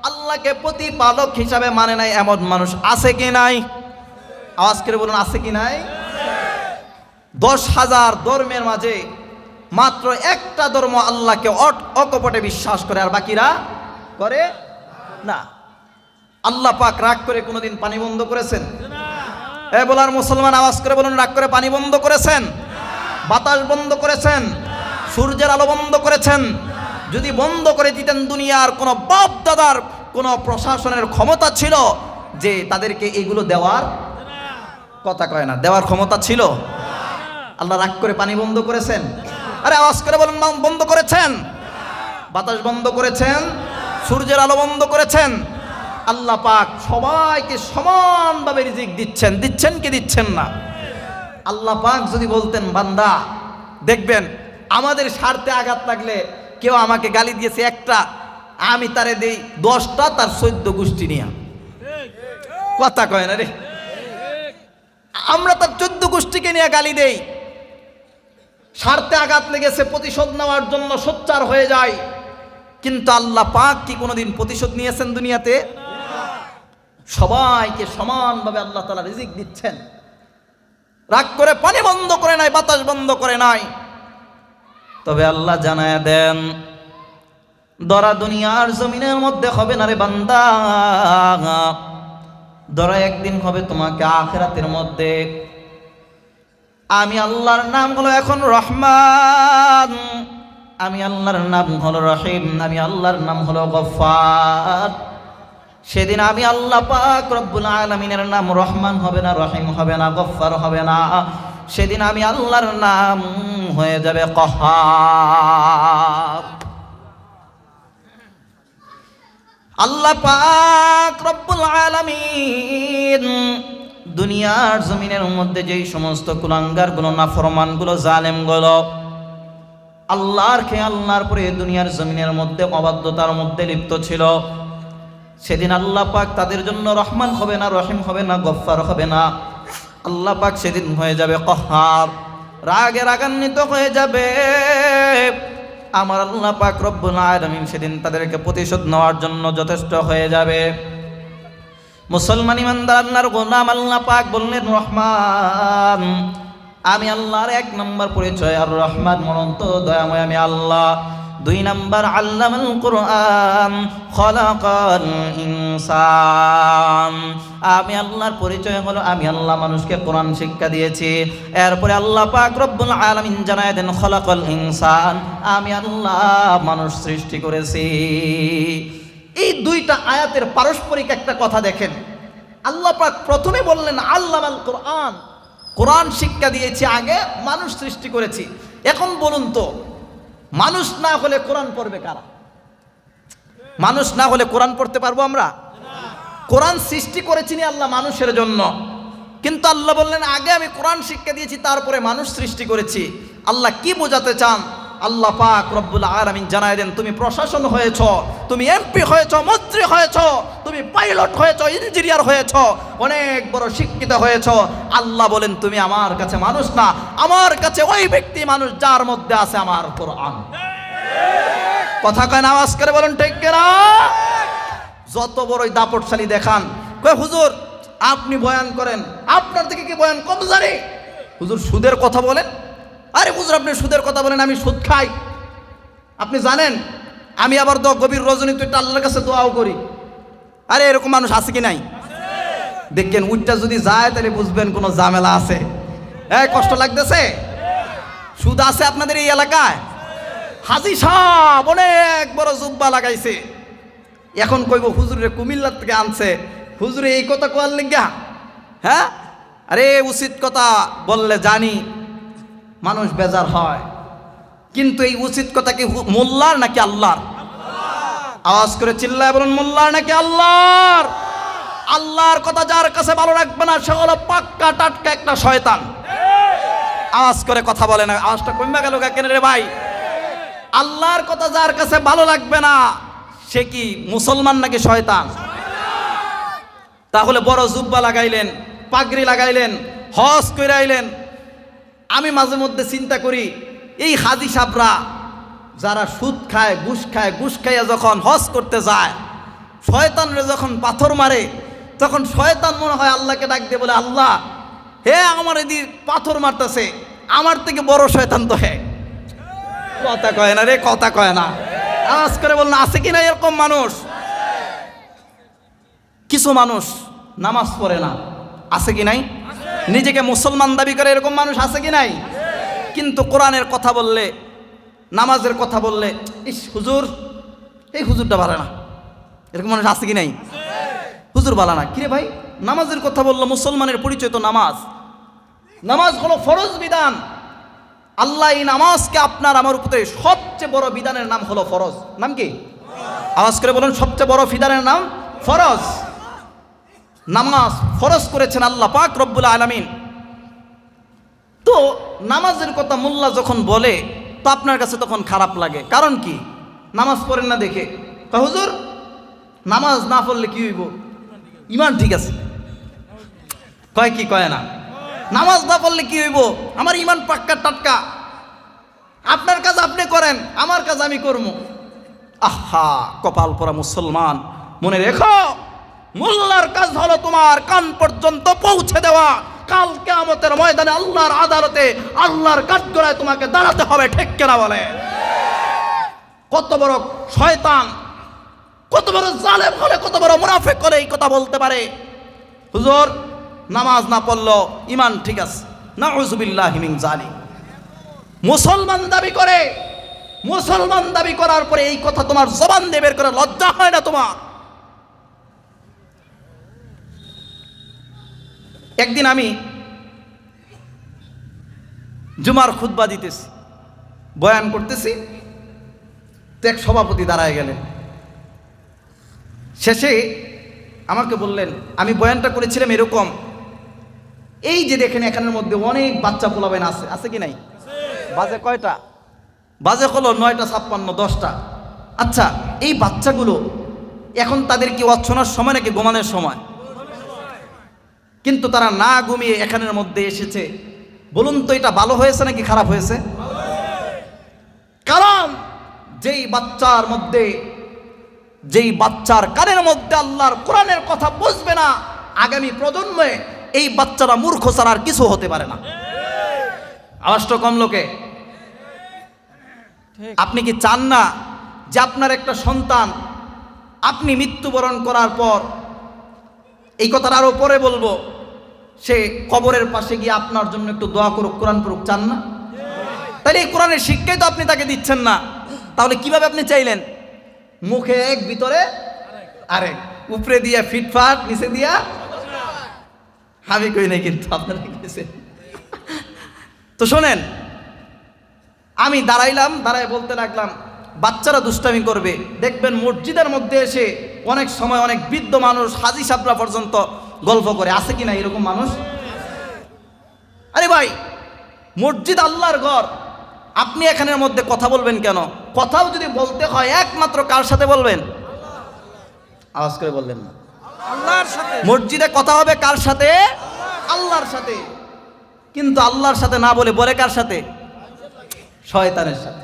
S1: আল্লাহকে প্রতিপালক হিসাবে মানে নাই, এমন মানুষ আছে কি নাই? আওয়াজ করে বলুন, আছে কি নাই? 10,000 ধর্মের মাঝে মাত্র একটা ধর্ম আল্লাহকে অকপটে বিশ্বাস করে, আর বাকিরা করে না। আল্লাহ পাক রাগ করে কোনোদিন পানি বন্ধ করেছেন? বলার মুসলমান আওয়াজ করে বলুন, রাগ করে পানি বন্ধ করেছেন? বাতাস বন্ধ করেছেন? সূর্যের আলো বন্ধ করেছেন? যদি বন্ধ করে দিতেন, দুনিয়ার কোনো বাপ দাদার কোনো প্রশাসনের ক্ষমতা ছিল যে তাদেরকে এগুলো দেওয়ার? কথা কয় না, দেওয়ার ক্ষমতা ছিল? আল্লাহ রাগ করে পানি বন্ধ করেছেন? আরে আওয়াজ করে বলুন, বন্ধ করেছেন? বাতাস বন্ধ করেছেন? সূর্যের আলো বন্ধ করেছেন? আল্লাহ পাক সবাইকে সমানভাবে রিজিক দিচ্ছেন কি দিচ্ছেন না? আল্লাহ পাক যদি বলতেন বান্দা, দেখবেন আমাদের স্বার্থে আঘাত লাগলে কেউ আমাকে গালি দিয়েছে একটা, আমি তারে দেই 10টা, তার 14 গোষ্ঠী নিয়ে। কথা কয় না রে? আমরা তার 14 গোষ্ঠীকে নিয়ে গালি দেই, স্বার্থে আঘাত লেগেছে প্রতিশোধ নেওয়ার জন্য সোচ্চার হয়ে যায়। কিন্তু আল্লাহ পাক কি কোনোদিন প্রতিশোধ নিয়েছেন দুনিয়াতে? সবাইকে সমানভাবে আল্লাহ তাআলা রিজিক দিচ্ছেন। রাগ করে পানি বন্ধ করে নাই, বাতাস বন্ধ করে নাই। তবে আল্লাহ জানায় দেন, দরা দুনিয়ার জমিনের মধ্যে হবে না রে বান্দা, দরা একদিন হবে তোমাকে আখিরাতের মধ্যে। আমি আল্লাহর নাম হলো এখন রহমান, আমি আল্লাহর নাম হলো রহিম, আমি আল্লাহর নাম হলো গফফার। সেদিন আমি আল্লাহ পাক রব্বুল আলামিনের নাম রহমান হবে না, রহিম হবে না, গফফার হবে না, সেদিন আমি আল্লাহর নাম হয়ে যাবে কাহ্হার। আল্লাহ পাক রব্বুল আলামিন দুনিয়ার জমিনের মধ্যে যেই সমস্ত কুলাঙ্গারগুলো, নাফরমানগুলো, জালেমগুলো আল্লাহর পরে দুনিয়ার জমিনের মধ্যে অবাধ্যতার মধ্যে লিপ্ত ছিল, সেদিন আল্লাহ পাক তাদের জন্য রহমান হবে না, রহিম হবে না, গফফার হবে না, আল্লাহ পাক সেদিন হয়ে যাবে কাহ্হার, রাগে রাগান্বিত হয়ে যাবে। আমার আল্লাহ পাক রব্বুল আলামিন সেদিন তাদেরকে প্রতিশোধ নেওয়ার জন্য যথেষ্ট হয়ে যাবে। মুসলমান ইমানদার আল্লাহর গোলাম, আল্লাহ পাক বললেন রহমান, আমি আল্লাহর 1 নম্বর পরিচয় আর রহমান, মনন্ত দয়াময় আমি আল্লাহ। 2 নম্বর আল্লামাল কুরআন খলাকাল ইনসান, আমি আল্লাহর পরিচয় হলো আমি আল্লাহ মানুষকে কোরআন শিক্ষা দিয়েছি। এরপরে আল্লাহ পাক রব্বুল আলামিন জানায় দেন খলাকাল ইনসান, আমি আল্লাহ মানুষ সৃষ্টি করেছি। এই 2টা আয়াতের পারস্পরিক একটা কথা দেখেন। আল্লাহ পাক প্রথমে বললেন আল্লামাল কুরআন, কোরআন শিক্ষা দিয়েছি, আগে মানুষ সৃষ্টি করেছি। এখন বলুন তো, মানুষ না হলে কোরআন পড়বে কারা? মানুষ না হলে কোরআন পড়তে পারবো আমরা? কোরআন সৃষ্টি করেছিনি আল্লাহ মানুষের জন্য, কিন্তু আল্লাহ বললেন আগে আমি কোরআন শিক্ষা দিয়েছি, তারপরে মানুষ সৃষ্টি করেছি। আল্লাহ কি বোঝাতে চান? আল্লাহ পাক রব্বুল আলামিন জানায় দেন, তুমি প্রশাসন হয়েছ, তুমি এমপি হয়েছ, মন্ত্রী হয়েছ, তুমি পাইলট হয়েছ, ইঞ্জিনিয়ার হয়েছ, অনেক বড় শিক্ষিত হয়েছ, আল্লাহ বলেন তুমি আমার কাছে মানুষ না, আমার কাছে ওই ব্যক্তি মানুষ যার মধ্যে আছে আমার কোরআন। কথা কয় না? আওয়াজ করে বলেন ঠিক কিনা? যত বড়ই দাপটশালী দেখান, কয় হুজুর আপনি বয়ান করেন, আপনার থেকে কি বয়ান কম জানি? হুজুর সুদের কথা বলেন। আরে হুজুর আপনি সুদের কথা বলেন, আমি সুদ খাই। আপনি জানেন আমি আবার গভীর রজনীতে আল্লাহর কাছে দোয়াও করি। আরে এরকম মানুষ আছে কি নাই? দেখেন উইটটা যদি যায় তাহলে বুঝবেন কোনো ঝামেলা আছে। কষ্ট লাগতেছে? সুদ আছে আপনাদের এই এলাকায়? হাজী সাহেব অনেক বড় জুব্বা লাগাইছে, এখন কইব হুজুরে কুমিল্লার থেকে আনছে, হুজুরে এই কথা কোয়ার লিগা? হ্যাঁ, আরে উচিত কথা বললে জানি মানুষ বেজার হয়, কিন্তু এই উচিত কথা কি মোল্লার নাকি আল্লাহর? আওয়াজ করে চিল্লায় বলুন, মোল্লার নাকি আল্লাহর? আল্লাহর কথা যার কাছে ভালো লাগবে না সে হলো পাক্কা টাটকা একটা শয়তান। আওয়াজ করে কথা বলে না, আওয়াজটা কমে গেল কেন রে ভাই? আল্লাহর কথা যার কাছে ভালো লাগবে না সে কি মুসলমান নাকি শয়তান? তাহলে বড় জুব্বা লাগাইলেন, পাগড়ি লাগাইলেন, হজ করে আইলেন। আমি মাঝে মধ্যে চিন্তা করি এই হাজী সাবরা যারা সুদ খায়, ঘুষ খাইয়া যখন হজ করতে যায়, শয়তানরে যখন পাথর মারে, তখন শয়তান মনে হয় আল্লাহকে ডাক দিয়ে বলে, আল্লাহ হে আমার এদিকে পাথর মারতেছে, আমার থেকে বড় শয়তান তো হে। কথা কয় না রে, কথা কয় না। আওয়াজ করে বলুন আছে কি না এরকম মানুষ? কিছু মানুষ নামাজ পড়ে না, আছে কি নাই? নিজেকে মুসলমান দাবি করে এরকম মানুষ আছে কি নাই? কিন্তু কোরআনের কথা বললে, নামাজের কথা বললে, ইস হুজুর এই হুজুরটা ভালো না, এরকম মানুষ আছে কি নাই? হুজুর ভালো না কিরে ভাই, নামাজের কথা বললো, মুসলমানের পরিচয় তো নামাজ। নামাজ হলো ফরজ বিধান। আল্লাহ এই নামাজকে আপনার আমার উপরে সবচেয়ে বড় বিধানের নাম হলো ফরজ। নাম কি? আওয়াজ করে বলুন, সবচেয়ে বড় বিধানের নাম ফরজ। নামাজ ফরজ করেছেন আল্লাহ পাক রব্বুল আলামিন। তো নামাজের কথা মোল্লা যখন বলে তো আপনার কাছে তখন খারাপ লাগে, কারণ কি? নামাজ পড়েন না দেখে। হুজুর নামাজ না পড়লে কি হইব? ইমান ঠিক আছে। কয় কি কয় না? নামাজ না পড়লে কি হইব? আমার ইমান পাক্কা টাটকা। আপনার কাজ আপনি করেন, আমার কাজ আমি করব। আহা কপাল পরা মুসলমান, মনে রেখো মোল্লার কাজ হলো তোমার কান পর্যন্ত পৌঁছে দেওয়া। কাল কিয়ামতের ময়দানে আল্লাহর আদালতে আল্লাহর কাঠগড়ায় তোমাকে দাঁড়াতে হবে, ঠিক কিনা বলে? কত বড় শয়তান, কত বড় জালেম হলে, কত বড় মুনাফিক হলে এই কথা বলতে পারে? হুজুর নামাজ না পড়লো ইমান ঠিক আছে, নাউযুবিল্লাহি মিন যালিক। মুসলমান দাবি করে, মুসলমান দাবি করার পরে এই কথা তোমার জবান দিয়ে বের করে লজ্জা হয় না তোমার? একদিন আমি জুমার খুতবা দিতেছি, বয়ান করতেছি, তো এক সভাপতি দাঁড়ায় গেলেন। শেষে আমাকে বললেন, আমি বয়ানটা করেছিলাম এরকম, এই যে দেখেন এখানের মধ্যে অনেক বাচ্চা পোলাবেন আছে, আছে কি নাই? বাজে কয়টা? বাজে হলো 9:56, 10টা। আচ্ছা, এই বাচ্চাগুলো এখন তাদের কি অচ্ছনার সময় নাকি ঘুমানোর সময়? কিন্তু তারা না ঘুমিয়ে এখানের মধ্যে এসেছে। বলুন তো এটা ভালো হয়েছে নাকি খারাপ হয়েছে? কারণ যেই বাচ্চার কানের মধ্যে আল্লাহর কোরআনের কথা বুঝবে না, আগামী প্রজন্মে এই বাচ্চারা মূর্খ ছাড়া আর কিছু হতে পারে না। আওয়াজটা কম লোকে। আপনি কি চান না যে আপনার একটা সন্তান আপনি মৃত্যুবরণ করার পর, এই কথাটা আরো পরে বলবো, সে কবরের পাশে গিয়ে আপনার জন্য একটু দোয়া করুক, কোরআন পড়ুক, চান না? তাহলে এই কোরআনের শিক্ষাই তো আপনি তাকে দিচ্ছেন না, তাহলে কিভাবে আপনি চাইলেন? মুখে এক, ভিতরে আরেক, উপরে দিয়া ফিটফাট, নিচে দিয়া আমি কই নাই, কিন্তু আপনারা গেছেন। তো শোনেন, আমি দাঁড়াইলাম, দাঁড়ায় বলতে লাগলাম, বাচ্চারা দুষ্টামি করবে, দেখবেন মসজিদের মধ্যে এসে অনেক সময় অনেক বৃদ্ধ মানুষ, হাজি সাহেবরা পর্যন্ত গল্প করে, আছে কিনা এরকম মানুষ? আরে ভাই, মসজিদ আল্লাহর ঘর, আপনি এখানের মধ্যে কথা বলবেন কেন? কথাও যদি বলতে হয় একমাত্র কার সাথে বলবেন? আওয়াজ করে বললেন না। আল্লাহর সাথে। মসজিদে কথা হবে কার সাথে? আল্লাহর সাথে। কিন্তু আল্লাহর সাথে না বলে বলে কার সাথে? শয়তানের সাথে।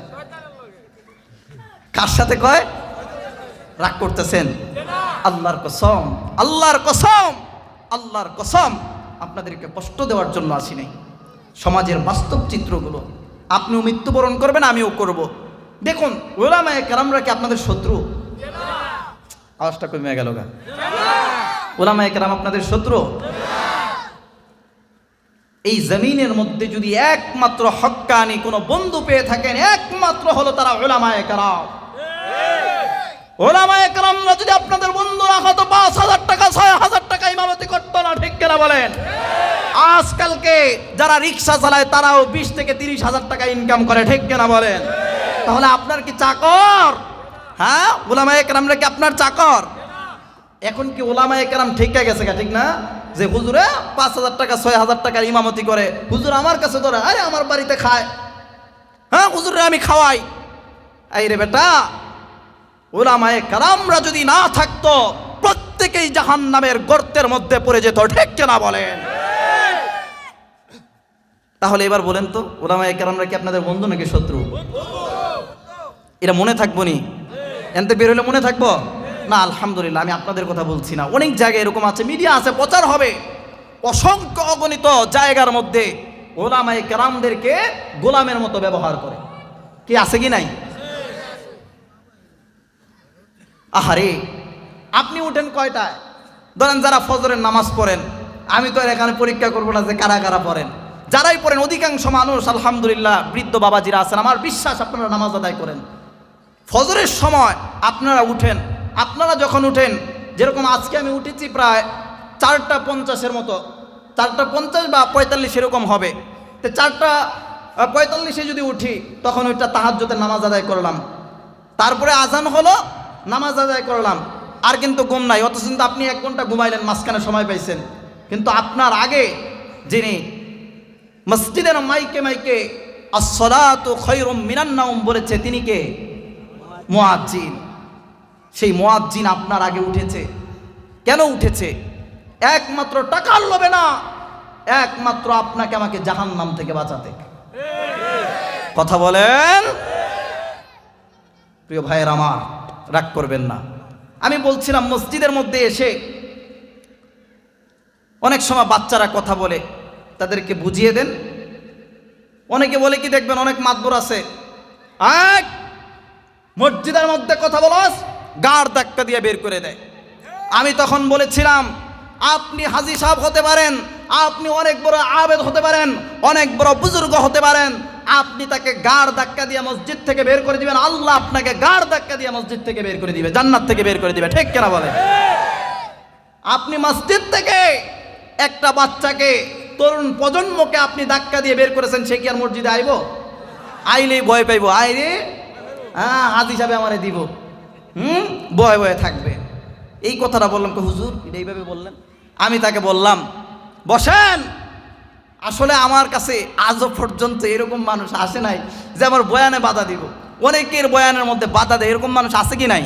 S1: কার সাথে কয়? রাগ করতেছেন? আল্লাহর কসম, আল্লাহর কসম, আল্লাহর কসম, আপনাদেরকে কষ্ট দেওয়ার জন্য আসি নাই। সমাজের বাস্তব চিত্রগুলো, আপনিও মৃত্যুবরণ করবেন, আমিও করব। দেখুন, উলামায়ে কেরামরা কি আপনাদের শত্রু? আওয়াজটা কমে গেল গা। উলামায়ে কেরাম আপনাদের শত্রু? এই জমিনের মধ্যে যদি একমাত্র হক্কানি কোনো বন্ধু পেয়ে থাকেন, একমাত্র হলো তারা উলামায়ে কেরাম। উলামায়ে কেরামরা যদি আপনাদের বন্ধু না হতো, 5,000 টাকা 6,000 টাকা ইমামতি করতো না, ঠিক কিনা বলেন? আজকালকে যারা রিক্সা চালায় তারাও 20 থেকে 30,000 টাকা ইনকাম করে, ঠিক কিনা বলেন? তাহলে আপনার কি চাকর? হ্যাঁ, উলামায়ে কেরামরা কি আপনার চাকর? এখন কি উলামায়ে কেরাম ঠিক গেছে, ঠিক না? যে হুজুরে 5,000 টাকা 6,000 টাকার ইমামতি করে, হুজুর আমার কাছে ধরে, আরে আমার বাড়িতে খায়, হ্যাঁ হুজুরে আমি খাওয়াই। এই রে বেটা, উলামায়ে কেরামরা যদি না থাকতো, প্রত্যেকেই জাহান্নামের গর্তের মধ্যে পড়ে যেত, ঠিক কিনা বলেন? তাহলে এবার বলেন তো, উলামায়ে কেরামরা কি আপনাদের বন্ধু নাকি শত্রু? এটা মনে থাকবো নি? এনতে বের হলে মনে থাকবো না? আলহামদুলিল্লাহ, আমি আপনাদের কথা বলছি না, অনেক জায়গায় এরকম আছে, মিডিয়া আছে, প্রচার হবে, অসংখ্য অগণিত জায়গার মধ্যে উলামায়ে কেরামদেরকে গোলামের মতো ব্যবহার করে। কি আছে কি নাই? আহারে, আপনি উঠেন কয়টায়? ধরেন যারা ফজরের নামাজ পড়েন, আমি তো এখানে পরীক্ষা করবো না যে কারা কারা পড়েন, যারাই পড়েন অধিকাংশ মানুষ আলহামদুলিল্লাহ বৃদ্ধ বাবাজিরা আছেন, আমার বিশ্বাস আপনারা নামাজ আদায় করেন। ফজরের সময় আপনারা উঠেন, আপনারা যখন উঠেন, যেরকম আজকে আমি উঠেছি প্রায় 4:50 মতো, 4:50 বা 45 এরকম হবে। তো 4:45 যদি উঠি, তখন ওইটা তাহাজ্জুদের নামাজ আদায় করলাম, তারপরে আজান হলো, নামাজ আদায় করলাম, আর কিন্তু ঘুম নাই। অথচ কিন্তু আপনি 1 ঘন্টা ঘুমাইলেন, মাঝখানে সময় পাইছেন, কিন্তু আপনার আগে যিনি মসজিদের মাইকে মাইকে আসসালাতু খায়রুম মিনান নাওম বলেছে, তিনি কে? মুয়াজ্জিন। সেই মুয়াজ্জিন আপনার আগে উঠেছে। কেন উঠেছে? একমাত্র টাকার লোভে না, একমাত্র আপনাকে আমাকে জাহান্নাম থেকে বাঁচাতে। কথা বলেন প্রিয় ভাইয়ের আমার, রাগ করবেন না। আমি বলছিলাম, মসজিদের মধ্যে এসে অনেক সময় বাচ্চারা কথা বলে, তাদেরকে বুঝিয়ে দেন। অনেকে বলে কি, দেখবেন অনেক মাতবর আছে, মসজিদের মধ্যে কথা বলাস, গাড় ধাক্কা দিয়ে বের করে দেয়। আমি তখন বলেছিলাম, আপনি হাজী সাহেব হতে পারেন, আপনি অনেক বড় আবেদ হতে পারেন, অনেক বড় বুজুর্গ হতে পারেন, আপনি তাকে গাড় ধাক্কা দিয়ে মসজিদ থেকে বের করে দিবেন, আল্লাহ আপনাকে গাড় ধাক্কা দিয়ে মসজিদ থেকে বের করে দিবে, জান্নাত থেকে বের করে দিবে, ঠিক কিনা বলেন? আপনি মসজিদ থেকে একটা বাচ্চাকে, তরুণ প্রজন্মকে আপনি ধাক্কা দিয়ে বের করেছেন, সে কি আর মসজিদে আইব? আইলেই ভয় পাইব, আইরে হ্যাঁ হাত হিসাবে আমারে দিব, ভয়ে ভয়ে থাকবে। এই কথাটা বললাম, হুজুর এটা এইভাবে বললেন। আমি তাকে বললাম বসেন, আসলে আমার কাছে আজও পর্যন্ত এরকম মানুষ আসে নাই যে আমার বয়ানে বাধা দিব। অনেকের বয়ানের মধ্যে বাধা দেয়, এরকম মানুষ আছে কি নাই?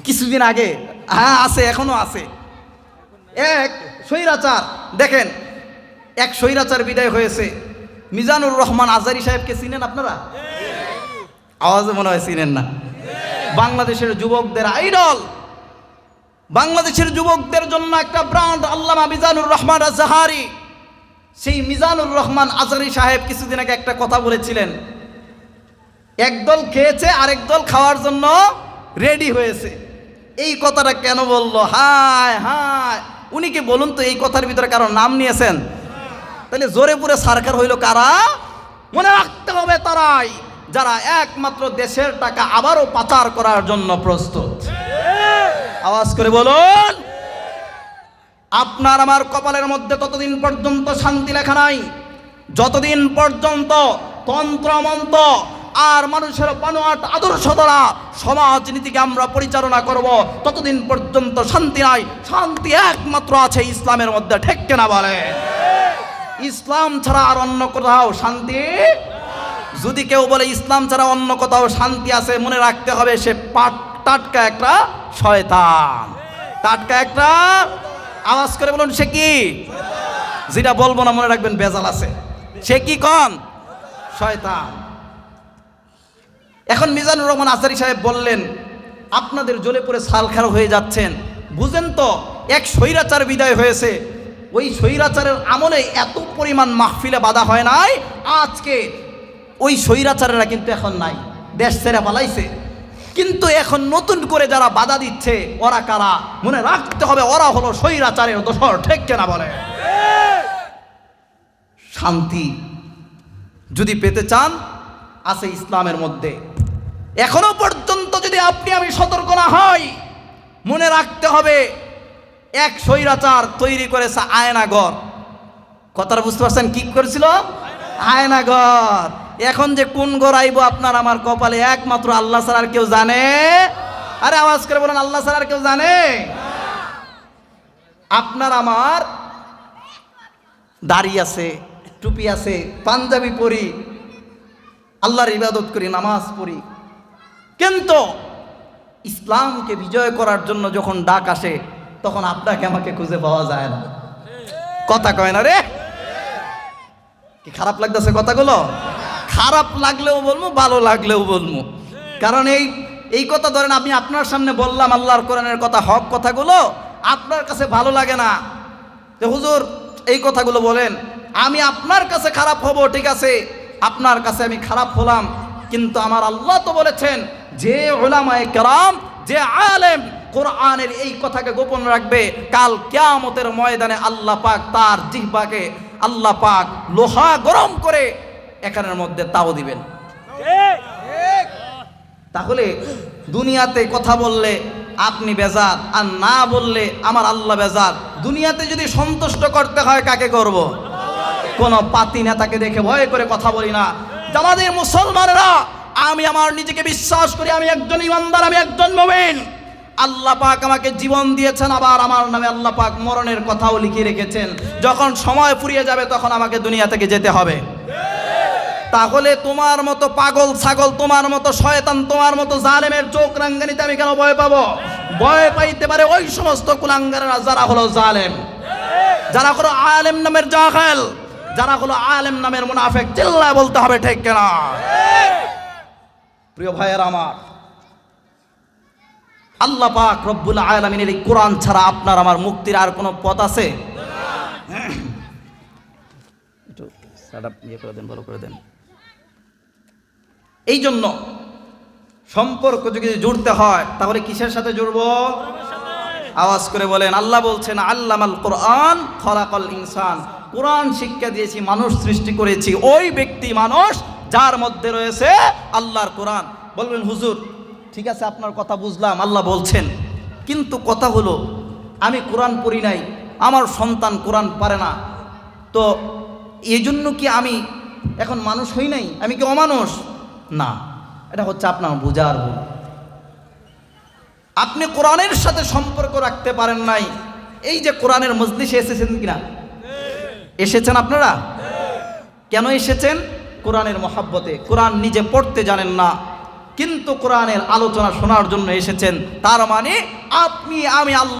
S1: কিছুদিন আগে, হ্যাঁ আছে, এখনো আছে। এক স্বৈরাচার, দেখেন এক স্বৈরাচার বিদায় হয়েছে, মিজানুর রহমান আজারি সাহেবকে চিনেন আপনারা? আওয়াজে মনে হয় চিনেন না। বাংলাদেশের যুবকদের আইডল, বাংলাদেশের যুবকদের জন্য একটা ব্র্যান্ড আল্লামা মিজানুর রহমান আজহারি। সেই মিজানুর রহমান আজহারি সাহেব কিছুদিন আগে একটা কথা বলেছিলেন, একদল খেয়েছে আরেক দল খাওয়ার জন্য রেডি হয়েছে। এই কথাটা কেন বলল? হায় হায়, উনি কি বলুন তো এই কথার ভিতরে কারো নাম নিয়েছেন? তাহলে জোরে পুরে সরকার হইল কারা? মনে রাখতে হবে তারাই যারা একমাত্র দেশের টাকা আবারও পাচার করার জন্য প্রস্তুত। আওয়াজ করে বলুন। আপনার আমার কপালের মধ্যে ততদিন পর্যন্ত শান্তি লেখা নাই, যতদিন পর্যন্ত তন্ত্রমন্ত্র আর মানুষের বানোয়াট আদর্শ দ্বারা সমাজনীতিকে আমরা পরিচালনা করব, ততদিন পর্যন্ত শান্তি নাই। শান্তি একমাত্র আছে ইসলামের মধ্যে, ঠিক কিনা বলে? ইসলাম ছাড়া আর অন্য কোথাও শান্তি, যদি কেউ বলে ইসলাম ছাড়া অন্য কোথাও শান্তি আছে, মনে রাখতে হবে সে টাটকা একটা শয়তান, টাটকা একটা। আওয়াজ করে বলুন সে কি? যেটা বলবো না মনে রাখবেন বেজাল আছে, সে কি কোন? শয়তান। এখন মিজানুর রহমান আজহারি সাহেব বললেন, আপনাদের জ্বলে পড়ে ছালখার হয়ে যাচ্ছেন, বুঝেন তো এক স্বৈরাচার বিদায় হয়েছে, ওই স্বৈরাচারের আমলে এত পরিমাণ মাহফিলে বাধা হয় নাই, আজকে ওই স্বৈরাচারেরা কিন্তু এখন নাই, দেশ ছেড়ে পালাইছে। কিন্তু এখন নতুন করে যারা বাধা দিচ্ছে ওরা কারা? মনে রাখতে হবে ওরা হলো স্বৈরাচারের দোসর, ঠিক কিনা বলে? শান্তি যদি পেতে চান আছে ইসলামের মধ্যে। এখনো পর্যন্ত যদি আপনি আমি সতর্ক না হই, মনে রাখতে হবে এক স্বৈরাচার তৈরি করেছে আয়নাঘর। কথাটা বুঝতে পারছেন? কি করেছিল? আয়নাঘর। এখন যে কোন ঘর আইব আপনার আমার কপালে একমাত্র আল্লাহ ছাড়া আর কেউ জানে? আরে আওয়াজ করে বলেন, আল্লাহ ছাড়া আর কেউ জানে? আপনার আমার দাড়ি আছে, টুপি আছে, পাঞ্জাবি পরি, আল্লাহর ইবাদত করি, নামাজ পড়ি, কিন্তু ইসলামকে বিজয় করার জন্য যখন ডাক আসে তখন আপনাকে আমাকে খুঁজে পাওয়া যায় না। কথা কয় না রে? কি খারাপ লাগতেছে কথাগুলো? খারাপ লাগলেও বলবো, ভালো লাগলেও বলবো, কারণ এই কথা ধরেন আমি আপনার সামনে বললাম আল্লাহর কোরআনের কথা, হক কথাগুলো, আপনার কাছে ভালো লাগে না যে হুজুর এই কথাগুলো বলেন, আমি আপনার কাছে খারাপ হব, ঠিক আছে, আপনার কাছে আমি খারাপ হলাম, কিন্তু আমার আল্লাহ তো বলেছেন যে উলামায়ে কেরাম, যে আলেম কোরআনের এই কথাকে গোপন রাখবে, কাল কিয়ামতের ময়দানে আল্লাহ পাক তার জিহ্বাকে আল্লাহ পাক লোহা গরম করে এখানের মধ্যে তাও দিবেন। তাহলে দুনিয়াতে কথা বললে আপনি বেজার, আর না বললে আমার আল্লাহ বেজার। দুনিয়াতে যদি সন্তুষ্ট করতে হয় কাকে করব? কোন পাতি নেতাকে দেখে ভয় করে কথা বলি না। আমাদের মুসলমানেরা, আমি আমার নিজেকে বিশ্বাস করি আমি একজন ইমানদার, আমি একজন মুমিন। আল্লাহ পাক আমাকে জীবন দিয়েছেন, আবার আমার নামে আল্লাহ পাক মরণের কথাও লিখে রেখেছেন। যখন সময় ফুরিয়ে যাবে তখন আমাকে দুনিয়া থেকে যেতে হবে। তাহলে তোমার মতো পাগল ছাগল, তোমার মতো শয়তান, তোমার মতো জালেমের চোখ রাঙ্গানিতে আমি কেন ভয় পাবো? ভয় পাইতে পারে ওই সমস্ত কুলাঙ্গারেরা যারা হলো জালেম, যারা হলো আলেম নামের জাহেল, যারা হলো আলেম নামের মুনাফিক। চিল্লায় বলতে হবে ঠিক কিনা? প্রিয় ভাইয়েরা আমার, আল্লাহ পাক রব্বুল আলামিনের এই কোরআন ছাড়া আপনার আমার মুক্তির আর কোনো পথ আছে? একটু সেটআপ ইয়ে করে দেন, ভালো করে দেন। এই জন্য সম্পর্ক যদি জুড়তে হয় তাহলে কিসের সাথে জুড়বো? আওয়াজ করে বলেন। আল্লাহ বলছেন আল্লামাল কোরআন খলাকাল ইনসান, কোরআন শিক্ষা দিয়েছি, মানুষ সৃষ্টি করেছি। ওই ব্যক্তি মানুষ যার মধ্যে রয়েছে আল্লাহর কোরআন। বলবেন হুজুর ঠিক আছে আপনার কথা বুঝলাম, আল্লাহ বলছেন, কিন্তু কথা হলো আমি কোরআন পড়ি নাই, আমার সন্তান কোরআন পারে না, তো এই জন্য কি আমি এখন মানুষ হই নাই, আমি কি অমানুষ? না, এটা হচ্ছে আপনার বোঝার ভুল। আপনি কোরআনের সাথে সম্পর্ক রাখতে পারেন নাই। এই যে কোরআনের মজলিসে এসেছেন কিনা, এসেছেন আপনারা? কেন এসেছেন? কোরআনের মহাব্বতে। কোরআন নিজে পড়তে জানেন না, কিন্তু কোরআনের আলোচনা শোনার জন্য এসেছেন। তার মানে আপনি আমি আল্লাহ